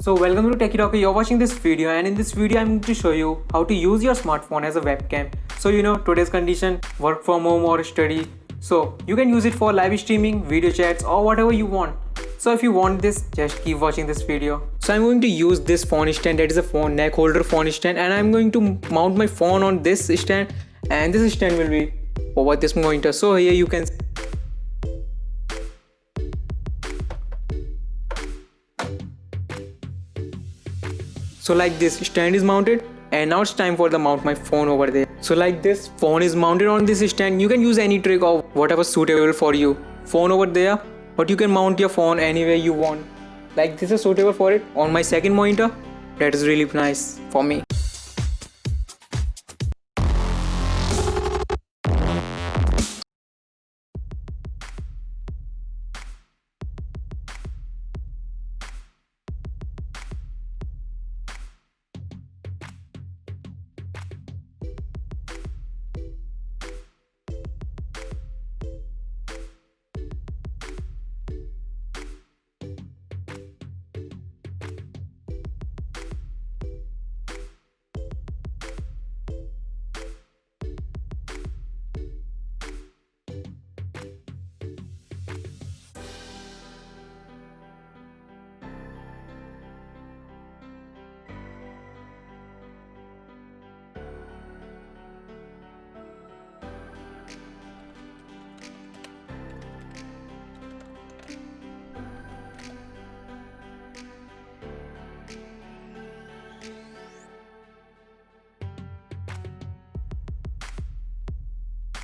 So welcome to Techy Roque. You're watching this video, and in this video I'm going to show you how to use your smartphone as a webcam. So today's condition, work from home or study, so you can use it for live streaming, video chats or whatever you want. So if you want this, just keep watching this video. So I'm going to use this phone stand, that is a phone neck holder phone stand, and I'm going to mount my phone on this stand, and this stand will be over this monitor. So here you can So like this stand is mounted, and now it's time for the mount my phone over there. So like this phone is mounted on this stand. You can use any trick or whatever suitable for you. Phone over there, but you can mount your phone anywhere you want. Like this is suitable for it on my second monitor. That is really nice for me.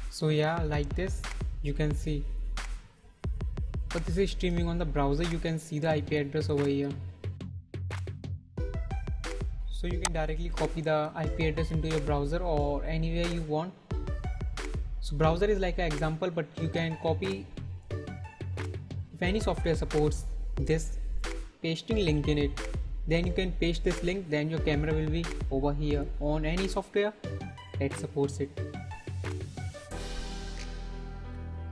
So yeah, like this you can see, but this is streaming on the browser. You can see the IP address over here, so you can directly copy the IP address into your browser or anywhere you want. So browser is like an example, but you can copy if any software supports this pasting link in it, then you can paste this link, then your camera will be over here on any software that supports it.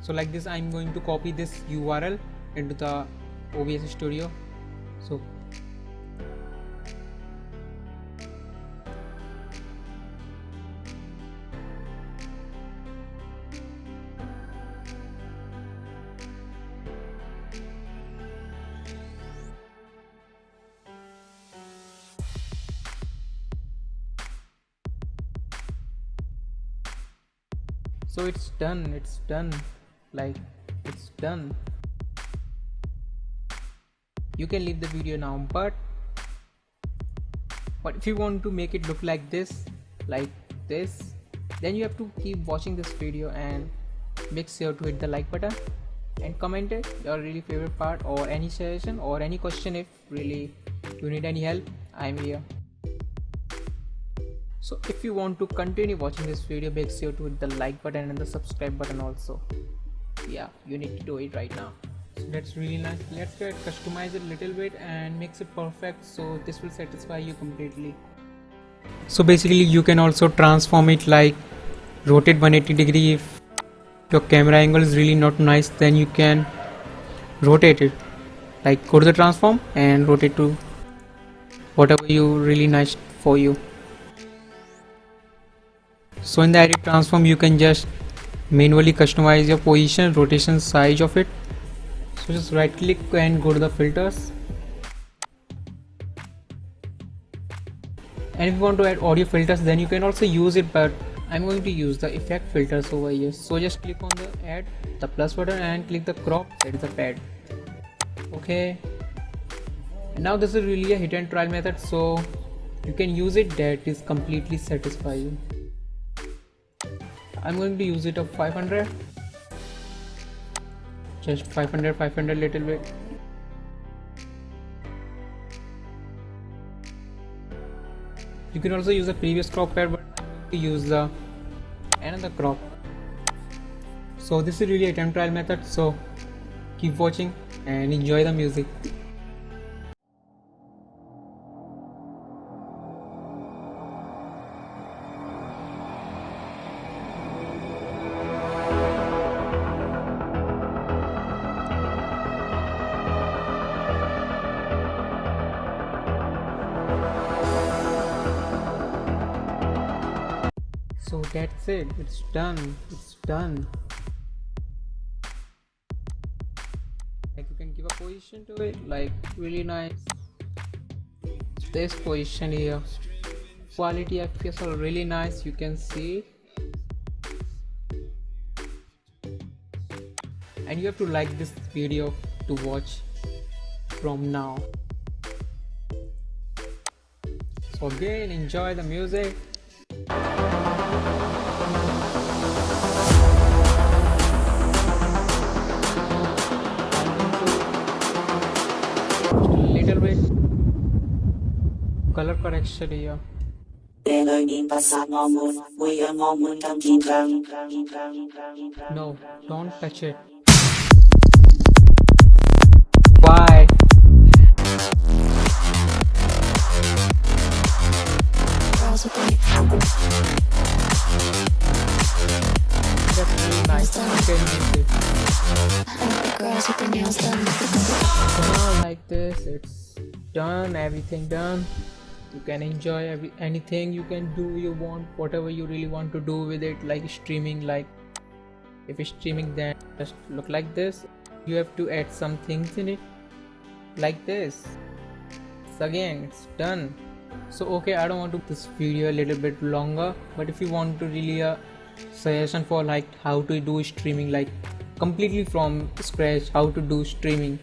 So like this I'm going to copy this URL into the OBS studio. So it's done, like it's done. You can leave the video now, but if you want to make it look like this, then you have to keep watching this video and make sure to hit the like button and comment it your really favorite part or any suggestion or any question. If really you need any help, I'm here. So if you want to continue watching this video, make sure to hit the like button and the subscribe button also. Yeah, you need to do it right now. So that's really nice. Let's customize it a little bit and makes it perfect, so this will satisfy you completely. So basically you can also transform it, like rotate 180 degree. If your camera angle is really not nice, then you can rotate it, like go to the transform and rotate to whatever you really nice for you. So in the edit transform you can just manually customize your position, rotation, size of it. So just right click and go to the filters, and if you want to add audio filters, then you can also use it, but I'm going to use the effect filters over here. So just click on the add the plus button and click the crop, that is the pad. Okay, and now this is really a hit and trial method, so you can use it, that is completely satisfy you. I'm going to use it of 500, just 500 little bit. You can also use the previous crop pad, but I'm going to use the another crop. So this is really a time trial method, so keep watching and enjoy the music. that's it, it's done, it's done. Like you can give a position to it, like really nice. This position here, quality FPS are really nice, you can see. And you have to like this video to watch from now. So again, enjoy the music. Little bit color correction here. No, don't touch it. Why? That's really nice. Okay, so now like this, it's done, everything done. You can enjoy anything you can do, you want, whatever you really want to do with it, like streaming. Like if it's streaming, then just look like this. You have to add some things in it like this. So again, it's done. So okay, I don't want to make this video a little bit longer, but if you want to really a suggestion for like how to do streaming, like completely from scratch, how to do streaming,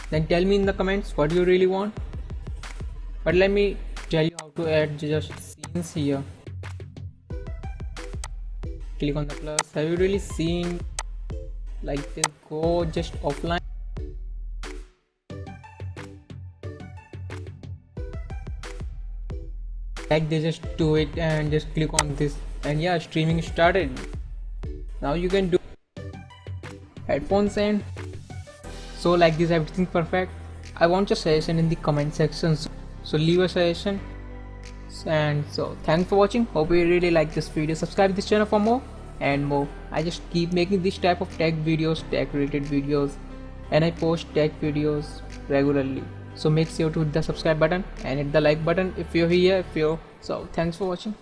then tell me in the comments what you really want. But let me tell you how to add just scenes here. Click on the plus. Have you really seen like this? Go just offline. Like they just do it and just click on this, and yeah, streaming started. Now you can do headphones and so like this, everything perfect. I want your suggestion in the comment section, so leave a suggestion. And so thanks for watching. Hope you really like this video. Subscribe to this channel for more and more. I just keep making this type of tech videos, tech related videos, and I post tech videos regularly. So make sure to hit the subscribe button and hit the like button if you're here. So thanks for watching.